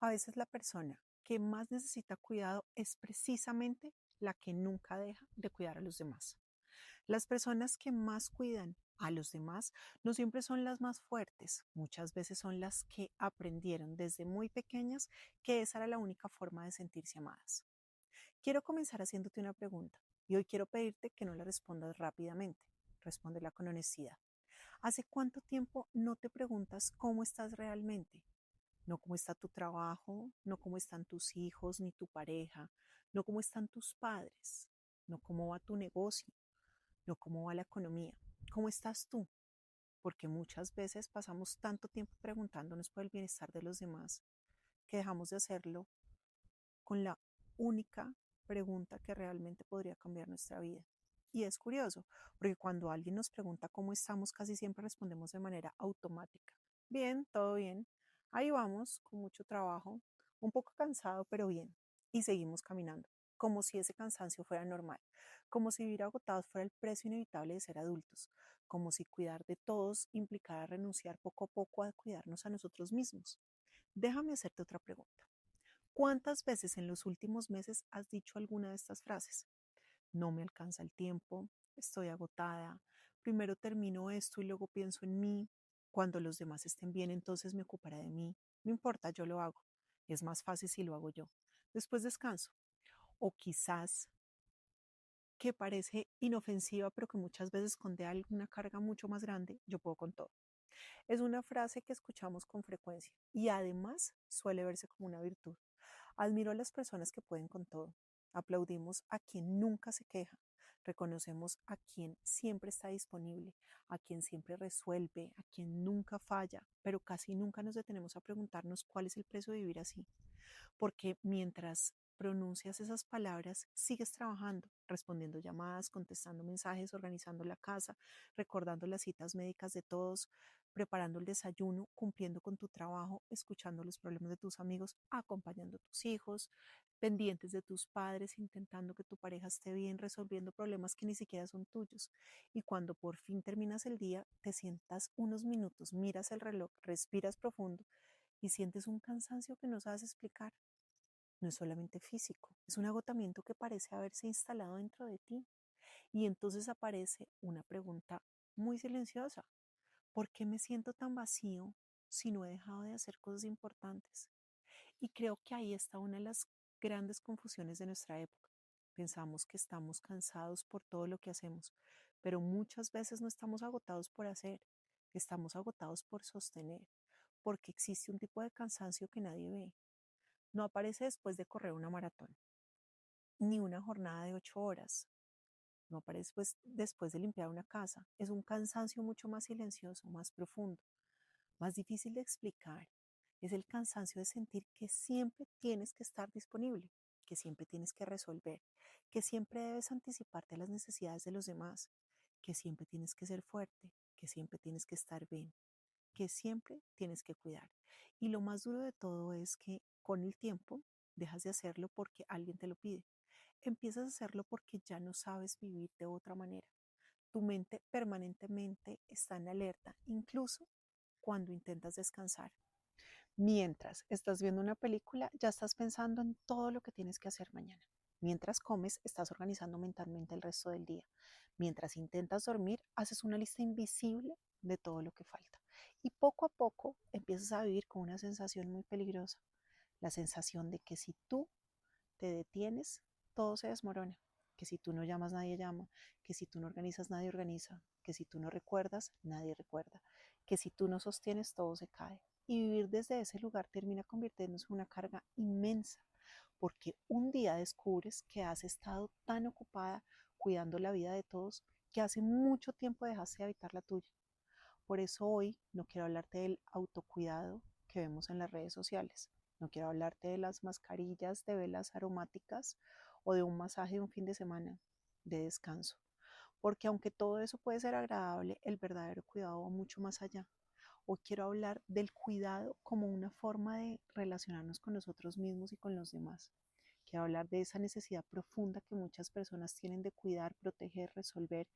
A veces la persona que más necesita cuidado es precisamente la que nunca deja de cuidar a los demás. Las personas que más cuidan a los demás no siempre son las más fuertes, muchas veces son las que aprendieron desde muy pequeñas que esa era la única forma de sentirse amadas. Quiero comenzar haciéndote una pregunta y hoy quiero pedirte que no la respondas rápidamente. Respóndela con honestidad. ¿Hace cuánto tiempo no te preguntas cómo estás realmente? No cómo está tu trabajo, no cómo están tus hijos ni tu pareja, no cómo están tus padres, no cómo va tu negocio, no cómo va la economía, cómo estás tú, porque muchas veces pasamos tanto tiempo preguntándonos por el bienestar de los demás que dejamos de hacerlo con la única pregunta que realmente podría cambiar nuestra vida. Y es curioso, porque cuando alguien nos pregunta cómo estamos, casi siempre respondemos de manera automática. Bien, todo bien. Ahí vamos, con mucho trabajo, un poco cansado, pero bien. Y seguimos caminando, como si ese cansancio fuera normal, como si vivir agotados fuera el precio inevitable de ser adultos, como si cuidar de todos implicara renunciar poco a poco a cuidarnos a nosotros mismos. Déjame hacerte otra pregunta. ¿Cuántas veces en los últimos meses has dicho alguna de estas frases? No me alcanza el tiempo, estoy agotada, primero termino esto y luego pienso en mí, cuando los demás estén bien entonces me ocuparé de mí, no importa, yo lo hago, es más fácil si lo hago yo. Después descanso. O quizás que parece inofensiva pero que muchas veces esconde alguna carga mucho más grande, yo puedo con todo. Es una frase que escuchamos con frecuencia y además suele verse como una virtud. Admiro a las personas que pueden con todo. Aplaudimos a quien nunca se queja. Reconocemos a quien siempre está disponible, a quien siempre resuelve, a quien nunca falla, pero casi nunca nos detenemos a preguntarnos cuál es el precio de vivir así. Porque mientras pronuncias esas palabras, sigues trabajando, respondiendo llamadas, contestando mensajes, organizando la casa, recordando las citas médicas de todos, preparando el desayuno, cumpliendo con tu trabajo, escuchando los problemas de tus amigos, acompañando a tus hijos, pendientes de tus padres, intentando que tu pareja esté bien, resolviendo problemas que ni siquiera son tuyos. Y cuando por fin terminas el día, te sientas unos minutos, miras el reloj, respiras profundo y sientes un cansancio que no sabes explicar. No es solamente físico, es un agotamiento que parece haberse instalado dentro de ti. Y entonces aparece una pregunta muy silenciosa. ¿Por qué me siento tan vacío si no he dejado de hacer cosas importantes? Y creo que ahí está una de las grandes confusiones de nuestra época. Pensamos que estamos cansados por todo lo que hacemos, pero muchas veces no estamos agotados por hacer, estamos agotados por sostener, porque existe un tipo de cansancio que nadie ve. No aparece después de correr una maratón, ni una jornada de 8 horas, no aparece después de limpiar una casa. Es un cansancio mucho más silencioso, más profundo, más difícil de explicar. Es el cansancio de sentir que siempre tienes que estar disponible, que siempre tienes que resolver, que siempre debes anticiparte a las necesidades de los demás, que siempre tienes que ser fuerte, que siempre tienes que estar bien, que siempre tienes que cuidar. Y lo más duro de todo es que con el tiempo dejas de hacerlo porque alguien te lo pide. Empiezas a hacerlo porque ya no sabes vivir de otra manera. Tu mente permanentemente está en alerta, incluso cuando intentas descansar. Mientras estás viendo una película, ya estás pensando en todo lo que tienes que hacer mañana. Mientras comes, estás organizando mentalmente el resto del día. Mientras intentas dormir, haces una lista invisible de todo lo que falta. Y poco a poco empiezas a vivir con una sensación muy peligrosa. La sensación de que si tú te detienes, todo se desmorona. Que si tú no llamas, nadie llama. Que si tú no organizas, nadie organiza. Que si tú no recuerdas, nadie recuerda. Que si tú no sostienes, todo se cae. Y vivir desde ese lugar termina convirtiéndose en una carga inmensa, porque un día descubres que has estado tan ocupada cuidando la vida de todos que hace mucho tiempo dejaste de habitar la tuya. Por eso hoy no quiero hablarte del autocuidado que vemos en las redes sociales. No quiero hablarte de las mascarillas, de velas aromáticas o de un masaje de un fin de semana de descanso. Porque aunque todo eso puede ser agradable, el verdadero cuidado va mucho más allá. Hoy quiero hablar del cuidado como una forma de relacionarnos con nosotros mismos y con los demás. Quiero hablar de esa necesidad profunda que muchas personas tienen de cuidar, proteger, resolver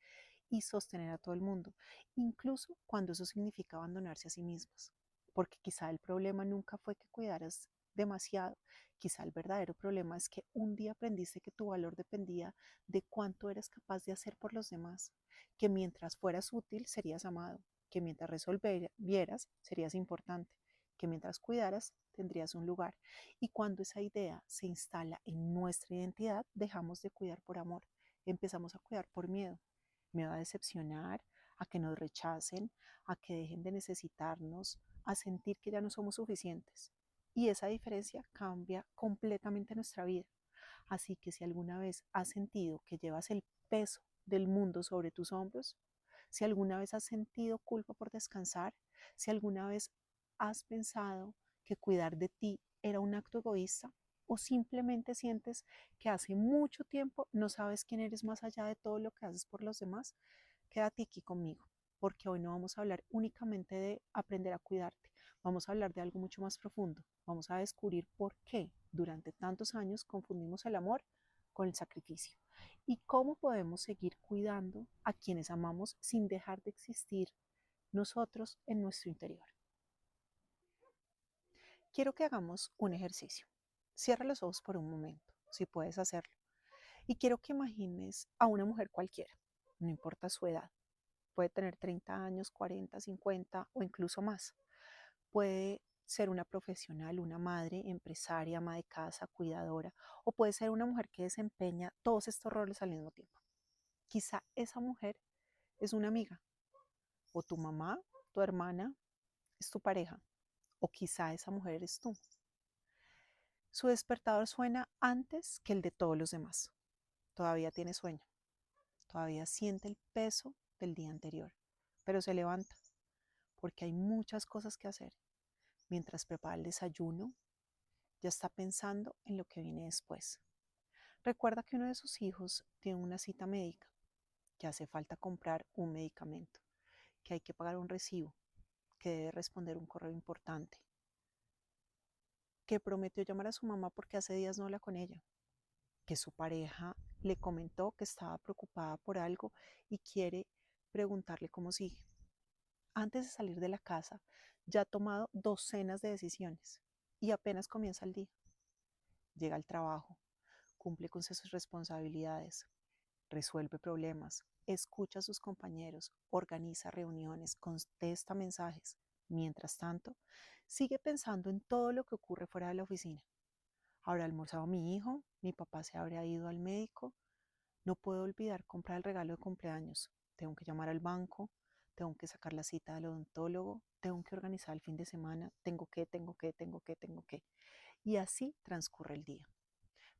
y sostener a todo el mundo, incluso cuando eso significa abandonarse a sí mismas. Porque quizá el problema nunca fue que cuidaras demasiado. Quizá el verdadero problema es que un día aprendiste que tu valor dependía de cuánto eras capaz de hacer por los demás, que mientras fueras útil serías amado, que mientras resolvieras serías importante, que mientras cuidaras tendrías un lugar. Y cuando esa idea se instala en nuestra identidad, dejamos de cuidar por amor, empezamos a cuidar por miedo. Miedo a decepcionar, a que nos rechacen, a que dejen de necesitarnos, a sentir que ya no somos suficientes. Y esa diferencia cambia completamente nuestra vida. Así que si alguna vez has sentido que llevas el peso del mundo sobre tus hombros, si alguna vez has sentido culpa por descansar, si alguna vez has pensado que cuidar de ti era un acto egoísta, o simplemente sientes que hace mucho tiempo no sabes quién eres más allá de todo lo que haces por los demás, quédate aquí conmigo, porque hoy no vamos a hablar únicamente de aprender a cuidarte, vamos a hablar de algo mucho más profundo, vamos a descubrir por qué durante tantos años confundimos el amor con el sacrificio y cómo podemos seguir cuidando a quienes amamos sin dejar de existir nosotros en nuestro interior. Quiero que hagamos un ejercicio. Cierra los ojos por un momento, si puedes hacerlo. Y quiero que imagines a una mujer cualquiera, no importa su edad. Puede tener 30 años, 40, 50 o incluso más. Puede ser una profesional, una madre, empresaria, ama de casa, cuidadora, o puede ser una mujer que desempeña todos estos roles al mismo tiempo. Quizá esa mujer es una amiga, o tu mamá, tu hermana, es tu pareja, o quizá esa mujer eres tú. Su despertador suena antes que el de todos los demás. Todavía tiene sueño, todavía siente el peso del día anterior, pero se levanta porque hay muchas cosas que hacer. Mientras prepara el desayuno, ya está pensando en lo que viene después. Recuerda que uno de sus hijos tiene una cita médica, que hace falta comprar un medicamento, que hay que pagar un recibo, que debe responder un correo importante, que prometió llamar a su mamá porque hace días no habla con ella, que su pareja le comentó que estaba preocupada por algo y quiere preguntarle cómo sigue. Antes de salir de la casa, ya ha tomado docenas de decisiones y apenas comienza el día. Llega al trabajo, cumple con sus responsabilidades, resuelve problemas, escucha a sus compañeros, organiza reuniones, contesta mensajes. Mientras tanto, sigue pensando en todo lo que ocurre fuera de la oficina. ¿Habrá almorzado mi hijo? ¿Mi papá se habrá ido al médico? No puedo olvidar comprar el regalo de cumpleaños. Tengo que llamar al banco, tengo que sacar la cita del odontólogo, tengo que organizar el fin de semana, tengo que. Y así transcurre el día.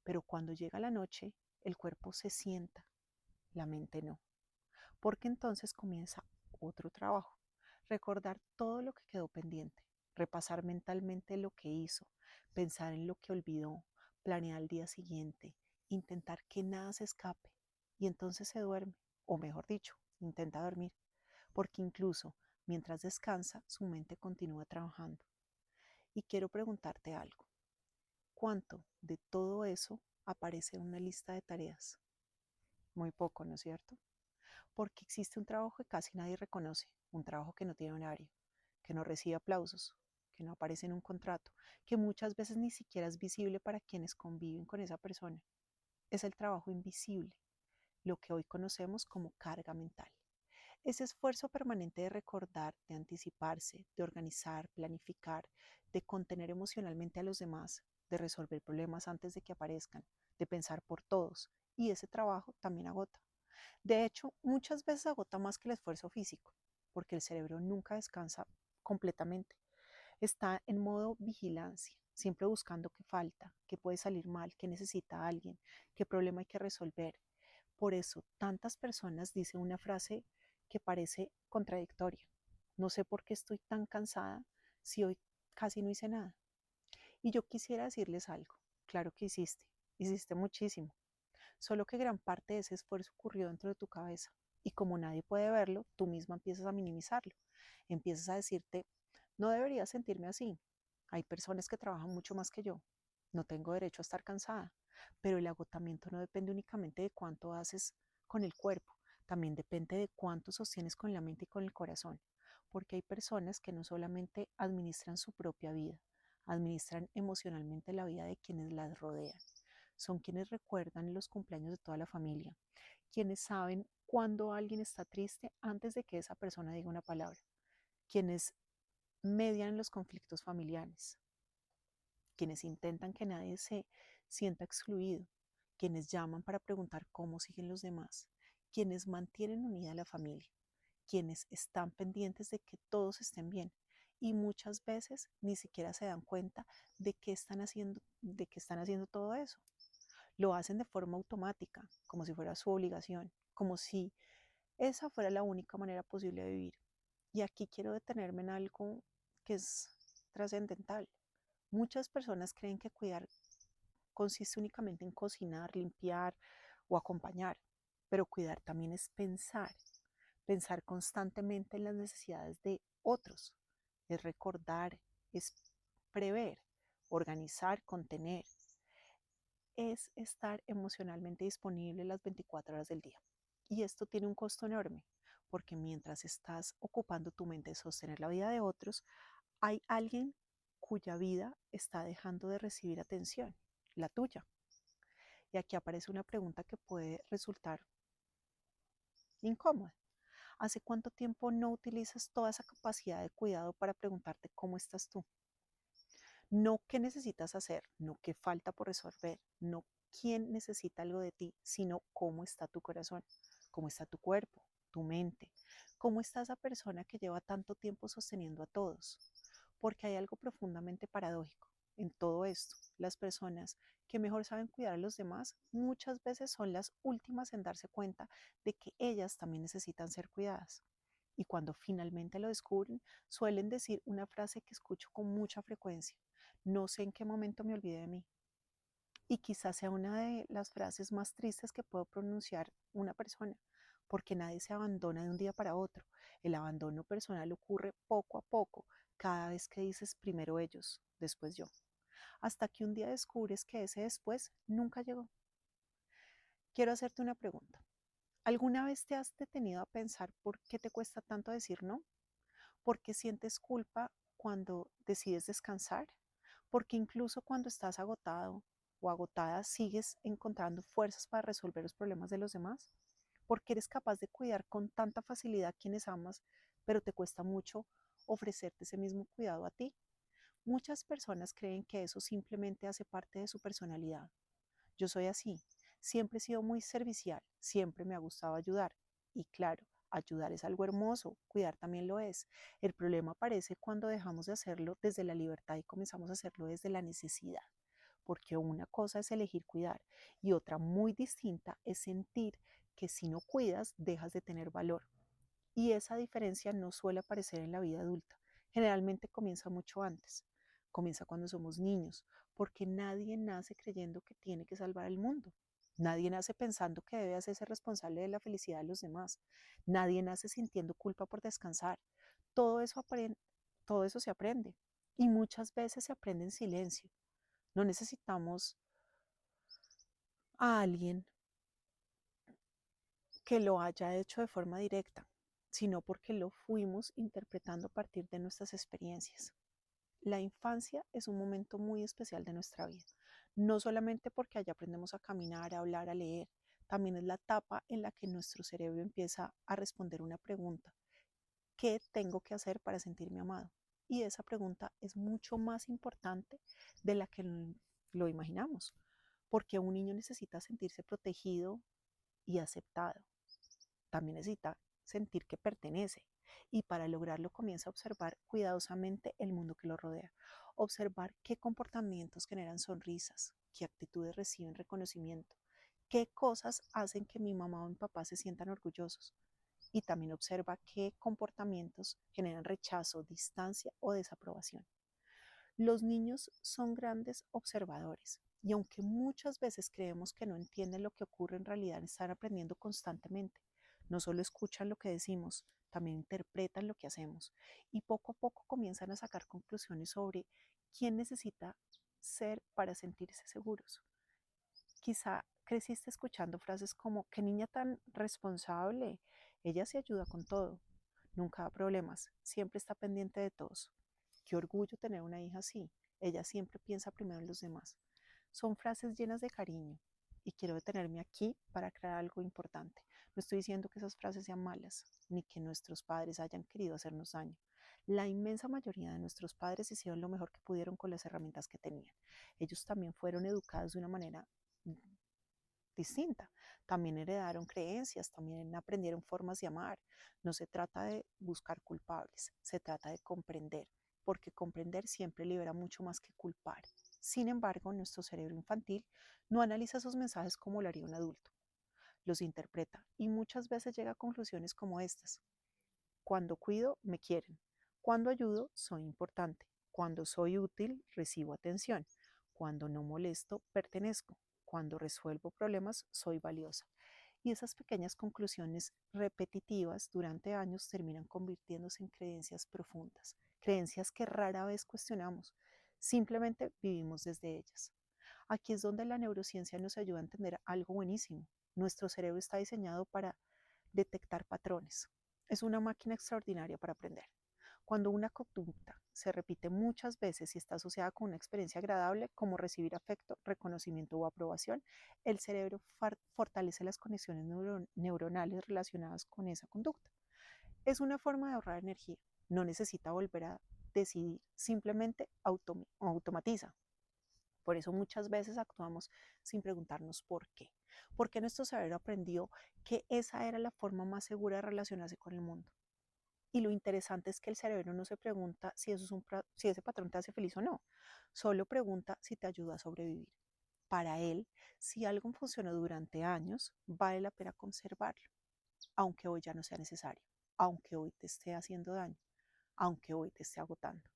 Pero cuando llega la noche, el cuerpo se sienta, la mente no. Porque entonces comienza otro trabajo. Recordar todo lo que quedó pendiente, repasar mentalmente lo que hizo, pensar en lo que olvidó, planear el día siguiente, intentar que nada se escape y entonces se duerme, o mejor dicho, intenta dormir, porque incluso mientras descansa su mente continúa trabajando. Y quiero preguntarte algo, ¿cuánto de todo eso aparece en una lista de tareas? Muy poco, ¿no es cierto? Porque existe un trabajo que casi nadie reconoce, un trabajo que no tiene horario, que no recibe aplausos, que no aparece en un contrato, que muchas veces ni siquiera es visible para quienes conviven con esa persona. Es el trabajo invisible, lo que hoy conocemos como carga mental. Ese esfuerzo permanente de recordar, de anticiparse, de organizar, planificar, de contener emocionalmente a los demás, de resolver problemas antes de que aparezcan, de pensar por todos. Y ese trabajo también agota. De hecho, muchas veces agota más que el esfuerzo físico, porque el cerebro nunca descansa completamente. Está en modo vigilancia, siempre buscando qué falta, qué puede salir mal, qué necesita alguien, qué problema hay que resolver. Por eso, tantas personas dicen una frase que parece contradictoria. No sé por qué estoy tan cansada si hoy casi no hice nada. Y yo quisiera decirles algo. Claro que hiciste muchísimo, solo que gran parte de ese esfuerzo ocurrió dentro de tu cabeza. Y como nadie puede verlo, tú misma empiezas a minimizarlo. Empiezas a decirte, no debería sentirme así. Hay personas que trabajan mucho más que yo. No tengo derecho a estar cansada. Pero el agotamiento no depende únicamente de cuánto haces con el cuerpo. También depende de cuánto sostienes con la mente y con el corazón. Porque hay personas que no solamente administran su propia vida, administran emocionalmente la vida de quienes las rodean. Son quienes recuerdan los cumpleaños de toda la familia, quienes saben cuando alguien está triste antes de que esa persona diga una palabra, quienes median los conflictos familiares, quienes intentan que nadie se sienta excluido, quienes llaman para preguntar cómo siguen los demás, quienes mantienen unida a la familia, quienes están pendientes de que todos estén bien y muchas veces ni siquiera se dan cuenta de que están haciendo todo eso. Lo hacen de forma automática, como si fuera su obligación, como si esa fuera la única manera posible de vivir. Y aquí quiero detenerme en algo que es trascendental. Muchas personas creen que cuidar consiste únicamente en cocinar, limpiar o acompañar, pero cuidar también es pensar, pensar constantemente en las necesidades de otros, es recordar, es prever, organizar, contener, es estar emocionalmente disponible las 24 horas del día. Y esto tiene un costo enorme, porque mientras estás ocupando tu mente de sostener la vida de otros, hay alguien cuya vida está dejando de recibir atención, la tuya. Y aquí aparece una pregunta que puede resultar incómoda. ¿Hace cuánto tiempo no utilizas toda esa capacidad de cuidado para preguntarte cómo estás tú? No qué necesitas hacer, no qué falta por resolver, no quién necesita algo de ti, sino cómo está tu corazón, cómo está tu cuerpo, tu mente, cómo está esa persona que lleva tanto tiempo sosteniendo a todos. Porque hay algo profundamente paradójico en todo esto. Las personas que mejor saben cuidar a los demás muchas veces son las últimas en darse cuenta de que ellas también necesitan ser cuidadas. Y cuando finalmente lo descubren, suelen decir una frase que escucho con mucha frecuencia: no sé en qué momento me olvidé de mí. Y quizás sea una de las frases más tristes que puedo pronunciar una persona, porque nadie se abandona de un día para otro. El abandono personal ocurre poco a poco, cada vez que dices primero ellos, después yo, hasta que un día descubres que ese después nunca llegó. Quiero hacerte una pregunta. ¿Alguna vez te has detenido a pensar por qué te cuesta tanto decir no? ¿Por qué sientes culpa cuando decides descansar? Porque incluso cuando estás agotado o agotada, sigues encontrando fuerzas para resolver los problemas de los demás. Porque eres capaz de cuidar con tanta facilidad a quienes amas, pero te cuesta mucho ofrecerte ese mismo cuidado a ti. Muchas personas creen que eso simplemente hace parte de su personalidad. Yo soy así, siempre he sido muy servicial, siempre me ha gustado ayudar. Y claro, ayudar es algo hermoso, cuidar también lo es. El problema aparece cuando dejamos de hacerlo desde la libertad y comenzamos a hacerlo desde la necesidad. Porque una cosa es elegir cuidar y otra muy distinta es sentir que si no cuidas dejas de tener valor. Y esa diferencia no suele aparecer en la vida adulta. Generalmente comienza mucho antes. Comienza cuando somos niños, porque nadie nace creyendo que tiene que salvar el mundo. Nadie nace pensando que debe hacerse responsable de la felicidad de los demás. Nadie nace sintiendo culpa por descansar. Todo eso, todo eso se aprende. Y muchas veces se aprende en silencio. No necesitamos a alguien que lo haya hecho de forma directa, sino porque lo fuimos interpretando a partir de nuestras experiencias. La infancia es un momento muy especial de nuestra vida, no solamente porque allá aprendemos a caminar, a hablar, a leer, también es la etapa en la que nuestro cerebro empieza a responder una pregunta: ¿qué tengo que hacer para sentirme amado? Y esa pregunta es mucho más importante de la que lo imaginamos, porque un niño necesita sentirse protegido y aceptado. También necesita sentir que pertenece, y para lograrlo comienza a observar cuidadosamente el mundo que lo rodea, observar qué comportamientos generan sonrisas, qué actitudes reciben reconocimiento, qué cosas hacen que mi mamá o mi papá se sientan orgullosos, y también observa qué comportamientos generan rechazo, distancia o desaprobación. Los niños son grandes observadores, y aunque muchas veces creemos que no entienden lo que ocurre, en realidad están aprendiendo constantemente. No solo escuchan lo que decimos, también interpretan lo que hacemos, y poco a poco comienzan a sacar conclusiones sobre quién necesita ser para sentirse seguros. Quizá creciste escuchando frases como: qué niña tan responsable, ella se ayuda con todo, nunca da problemas, siempre está pendiente de todos. Qué orgullo tener una hija así, ella siempre piensa primero en los demás. Son frases llenas de cariño y quiero detenerme aquí para aclarar algo importante. No estoy diciendo que esas frases sean malas, ni que nuestros padres hayan querido hacernos daño. La inmensa mayoría de nuestros padres hicieron lo mejor que pudieron con las herramientas que tenían. Ellos también fueron educados de una manera distinta. También heredaron creencias, también aprendieron formas de amar. No se trata de buscar culpables, se trata de comprender, porque comprender siempre libera mucho más que culpar. Sin embargo, nuestro cerebro infantil no analiza esos mensajes como lo haría un adulto. Los interpreta y muchas veces llega a conclusiones como estas. Cuando cuido, me quieren. Cuando ayudo, soy importante. Cuando soy útil, recibo atención. Cuando no molesto, pertenezco. Cuando resuelvo problemas, soy valiosa. Y esas pequeñas conclusiones repetitivas durante años terminan convirtiéndose en creencias profundas, creencias que rara vez cuestionamos, simplemente vivimos desde ellas. Aquí es donde la neurociencia nos ayuda a entender algo buenísimo. Nuestro cerebro está diseñado para detectar patrones. Es una máquina extraordinaria para aprender. Cuando una conducta se repite muchas veces y está asociada con una experiencia agradable, como recibir afecto, reconocimiento o aprobación, el cerebro fortalece las conexiones neuronales relacionadas con esa conducta. Es una forma de ahorrar energía. No necesita volver a decidir, simplemente automatiza. Por eso muchas veces actuamos sin preguntarnos por qué. Porque nuestro cerebro aprendió que esa era la forma más segura de relacionarse con el mundo. Y lo interesante es que el cerebro no se pregunta si ese patrón te hace feliz o no. Solo pregunta si te ayuda a sobrevivir. Para él, si algo funcionó durante años, vale la pena conservarlo, aunque hoy ya no sea necesario, aunque hoy te esté haciendo daño, aunque hoy te esté agotando.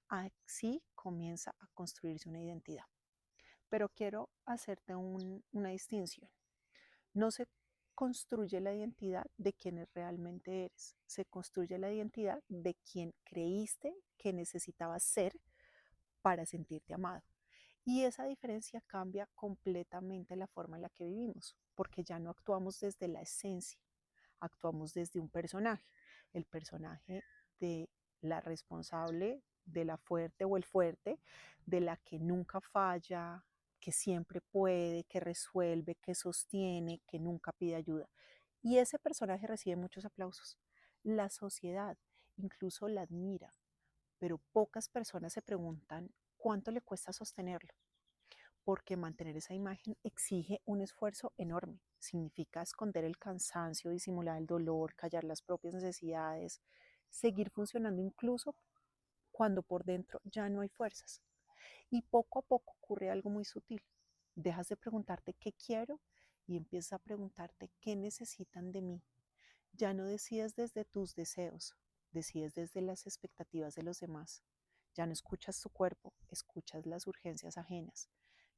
Así comienza a construirse una identidad. Pero quiero hacerte una distinción. No se construye la identidad de quien realmente eres, se construye la identidad de quien creíste que necesitabas ser para sentirte amado. Y esa diferencia cambia completamente la forma en la que vivimos, porque ya no actuamos desde la esencia, actuamos desde un personaje, el personaje de la responsable, de la fuerte o el fuerte, de la que nunca falla, que siempre puede, que resuelve, que sostiene, que nunca pide ayuda. Y ese personaje recibe muchos aplausos. La sociedad incluso la admira, pero pocas personas se preguntan cuánto le cuesta sostenerlo, porque mantener esa imagen exige un esfuerzo enorme. Significa esconder el cansancio, disimular el dolor, callar las propias necesidades, seguir funcionando incluso cuando por dentro ya no hay fuerzas. Y poco a poco ocurre algo muy sutil. Dejas de preguntarte qué quiero y empiezas a preguntarte qué necesitan de mí. Ya no decides desde tus deseos, decides desde las expectativas de los demás. Ya no escuchas tu cuerpo, escuchas las urgencias ajenas.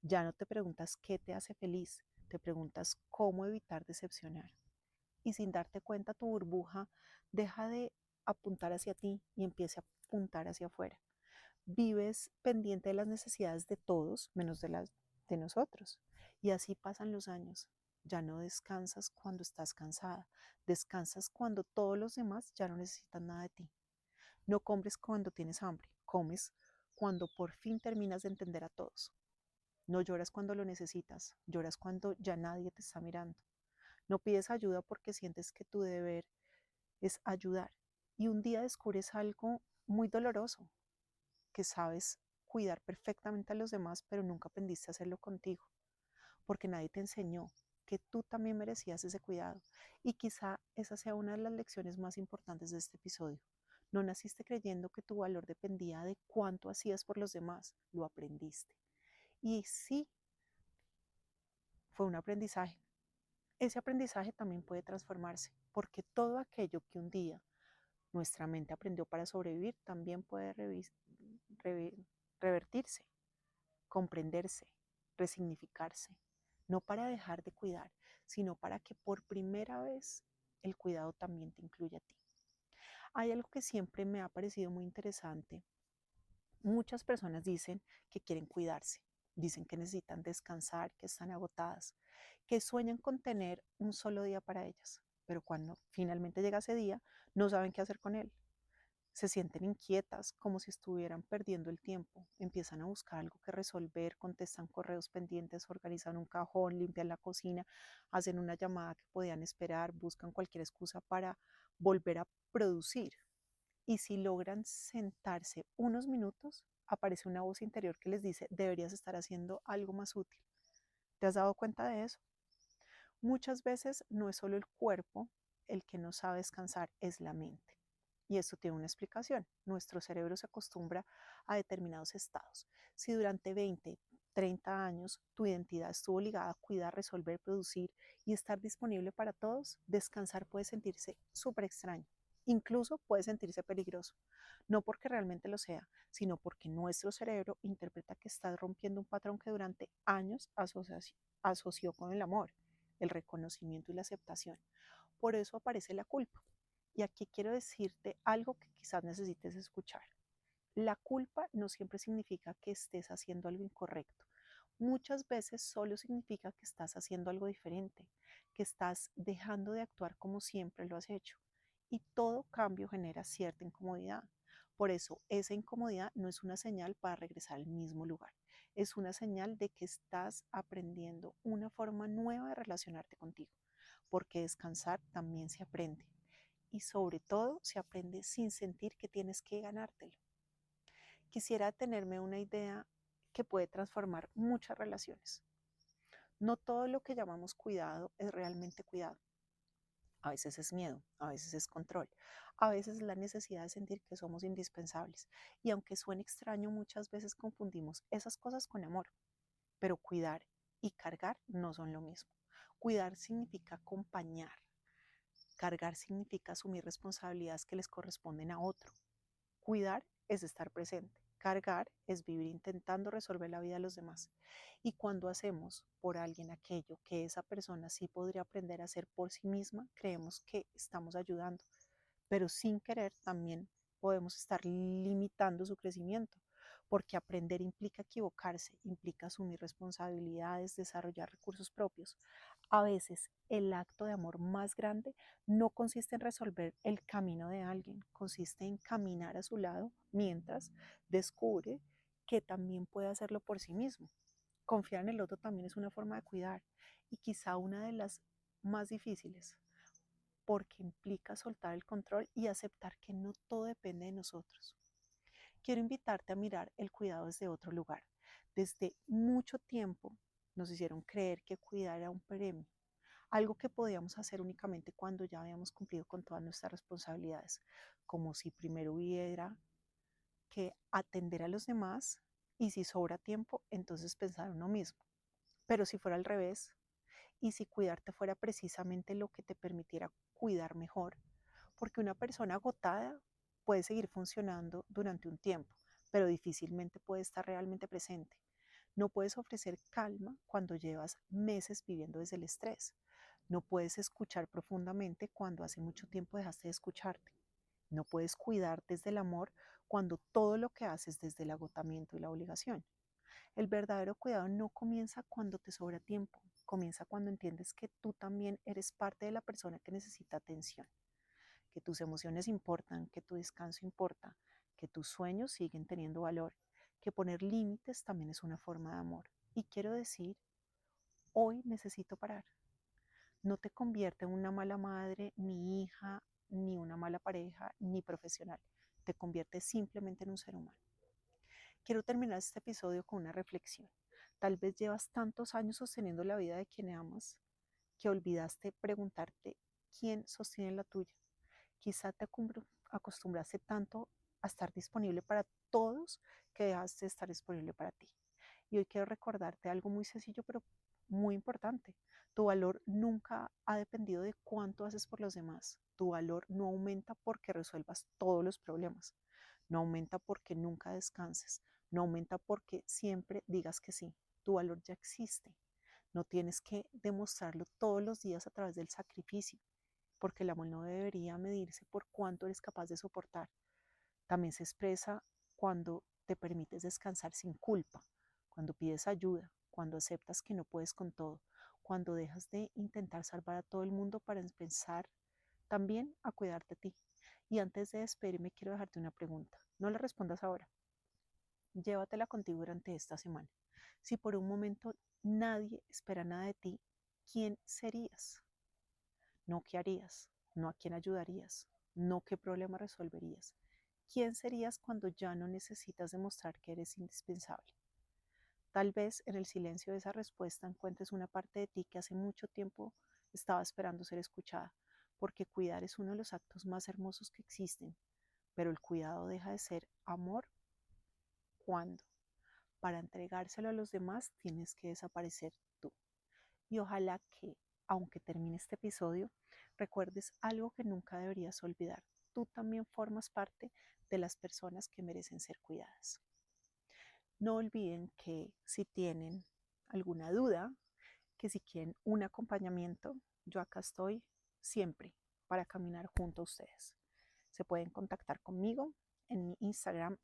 Ya no te preguntas qué te hace feliz, te preguntas cómo evitar decepcionar. Y sin darte cuenta, tu burbuja deja de apuntar hacia ti y empieza a apuntar hacia afuera. Vives pendiente de las necesidades de todos, menos de las de nosotros. Y así pasan los años. Ya no descansas cuando estás cansada, descansas cuando todos los demás ya no necesitan nada de ti. No comes cuando tienes hambre, comes cuando por fin terminas de entender a todos. No lloras cuando lo necesitas, lloras cuando ya nadie te está mirando. No pides ayuda porque sientes que tu deber es ayudar. Y un día descubres algo muy doloroso, que sabes cuidar perfectamente a los demás, pero nunca aprendiste a hacerlo contigo, porque nadie te enseñó que tú también merecías ese cuidado. Y quizá esa sea una de las lecciones más importantes de este episodio. No naciste creyendo que tu valor dependía de cuánto hacías por los demás, lo aprendiste. Y sí, fue un aprendizaje. Ese aprendizaje también puede transformarse, porque todo aquello que un día nuestra mente aprendió para sobrevivir también puede revertirse, comprenderse, resignificarse, no para dejar de cuidar, sino para que por primera vez el cuidado también te incluya a ti. Hay algo que siempre me ha parecido muy interesante. Muchas personas dicen que quieren cuidarse, dicen que necesitan descansar, que están agotadas, que sueñan con tener un solo día para ellas, pero cuando finalmente llega ese día, no saben qué hacer con él. Se sienten inquietas, como si estuvieran perdiendo el tiempo. Empiezan a buscar algo que resolver, contestan correos pendientes, organizan un cajón, limpian la cocina, hacen una llamada que podían esperar, buscan cualquier excusa para volver a producir. Y si logran sentarse unos minutos, aparece una voz interior que les dice, deberías estar haciendo algo más útil. ¿Te has dado cuenta de eso? Muchas veces no es solo el cuerpo el que no sabe descansar, es la mente. Y esto tiene una explicación. Nuestro cerebro se acostumbra a determinados estados. Si durante 20, 30 años tu identidad estuvo ligada a cuidar, resolver, producir y estar disponible para todos, descansar puede sentirse súper extraño. Incluso puede sentirse peligroso. No porque realmente lo sea, sino porque nuestro cerebro interpreta que estás rompiendo un patrón que durante años asoció con el amor, el reconocimiento y la aceptación. Por eso aparece la culpa. Y aquí quiero decirte algo que quizás necesites escuchar. La culpa no siempre significa que estés haciendo algo incorrecto. Muchas veces solo significa que estás haciendo algo diferente, que estás dejando de actuar como siempre lo has hecho. Y todo cambio genera cierta incomodidad. Por eso, esa incomodidad no es una señal para regresar al mismo lugar. Es una señal de que estás aprendiendo una forma nueva de relacionarte contigo. Porque descansar también se aprende. Y sobre todo se aprende sin sentir que tienes que ganártelo. Quisiera tenerme una idea que puede transformar muchas relaciones. No todo lo que llamamos cuidado es realmente cuidado. A veces es miedo, a veces es control, a veces es la necesidad de sentir que somos indispensables. Y aunque suene extraño, muchas veces confundimos esas cosas con amor. Pero cuidar y cargar no son lo mismo. Cuidar significa acompañar. Cargar significa asumir responsabilidades que les corresponden a otro. Cuidar es estar presente. Cargar es vivir intentando resolver la vida de los demás. Y cuando hacemos por alguien aquello que esa persona sí podría aprender a hacer por sí misma, creemos que estamos ayudando, pero sin querer también podemos estar limitando su crecimiento, porque aprender implica equivocarse, implica asumir responsabilidades, desarrollar recursos propios. A veces el acto de amor más grande no consiste en resolver el camino de alguien, consiste en caminar a su lado mientras descubre que también puede hacerlo por sí mismo. Confiar en el otro también es una forma de cuidar y quizá una de las más difíciles, porque implica soltar el control y aceptar que no todo depende de nosotros. Quiero invitarte a mirar el cuidado desde otro lugar. Desde mucho tiempo nos hicieron creer que cuidar era un premio, algo que podíamos hacer únicamente cuando ya habíamos cumplido con todas nuestras responsabilidades, como si primero hubiera que atender a los demás y si sobra tiempo, entonces pensar en uno mismo. Pero si fuera al revés, y si cuidarte fuera precisamente lo que te permitiera cuidar mejor, porque una persona agotada puede seguir funcionando durante un tiempo, pero difícilmente puede estar realmente presente. No puedes ofrecer calma cuando llevas meses viviendo desde el estrés. No puedes escuchar profundamente cuando hace mucho tiempo dejaste de escucharte. No puedes cuidar desde el amor cuando todo lo que haces desde el agotamiento y la obligación. El verdadero cuidado no comienza cuando te sobra tiempo, comienza cuando entiendes que tú también eres parte de la persona que necesita atención, que tus emociones importan, que tu descanso importa, que tus sueños siguen teniendo valor, que poner límites también es una forma de amor. Y quiero decir, hoy necesito parar. No te convierte en una mala madre, ni hija, ni una mala pareja, ni profesional. Te convierte simplemente en un ser humano. Quiero terminar este episodio con una reflexión. Tal vez llevas tantos años sosteniendo la vida de quien amas que olvidaste preguntarte quién sostiene la tuya. Quizá te acostumbraste tanto a estar disponible para todos que dejaste de estar disponible para ti. Y hoy quiero recordarte algo muy sencillo pero muy importante. Tu valor nunca ha dependido de cuánto haces por los demás. Tu valor no aumenta porque resuelvas todos los problemas. No aumenta porque nunca descanses. No aumenta porque siempre digas que sí. Tu valor ya existe. No tienes que demostrarlo todos los días a través del sacrificio, porque el amor no debería medirse por cuánto eres capaz de soportar. También se expresa cuando te permites descansar sin culpa, cuando pides ayuda, cuando aceptas que no puedes con todo, cuando dejas de intentar salvar a todo el mundo para empezar también a cuidarte a ti. Y antes de despedirme, quiero dejarte una pregunta. No la respondas ahora. Llévatela contigo durante esta semana. Si por un momento nadie espera nada de ti, ¿quién serías? No qué harías, no a quién ayudarías, no qué problema resolverías. ¿Quién serías cuando ya no necesitas demostrar que eres indispensable? Tal vez en el silencio de esa respuesta encuentres una parte de ti que hace mucho tiempo estaba esperando ser escuchada, porque cuidar es uno de los actos más hermosos que existen, pero el cuidado deja de ser amor cuando para entregárselo a los demás tienes que desaparecer tú. Y ojalá que, aunque termine este episodio, recuerdes algo que nunca deberías olvidar. Tú también formas parte de las personas que merecen ser cuidadas. No olviden que si tienen alguna duda, que si quieren un acompañamiento, yo acá estoy siempre para caminar junto a ustedes. Se pueden contactar conmigo en mi Instagram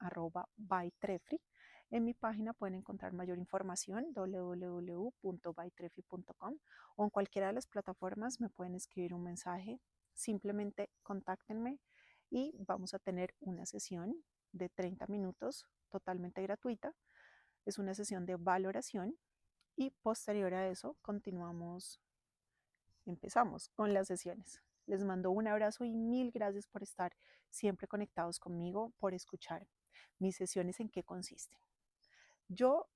@bytrefri. En mi página pueden encontrar mayor información www.bytrefri.com o en cualquiera de las plataformas me pueden escribir un mensaje. Simplemente contáctenme y vamos a tener una sesión de 30 minutos totalmente gratuita. Es una sesión de valoración y posterior a eso empezamos con las sesiones. Les mando un abrazo y mil gracias por estar siempre conectados conmigo, por escuchar mis sesiones en qué consisten. Yo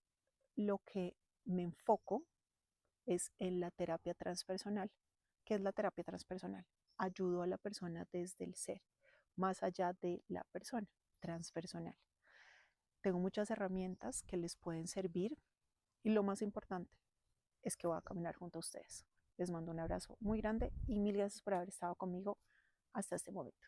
lo que me enfoco es en la terapia transpersonal. ¿Qué es la terapia transpersonal? Ayudo a la persona desde el ser, más allá de la persona, transpersonal. Tengo muchas herramientas que les pueden servir y lo más importante es que voy a caminar junto a ustedes. Les mando un abrazo muy grande y mil gracias por haber estado conmigo hasta este momento.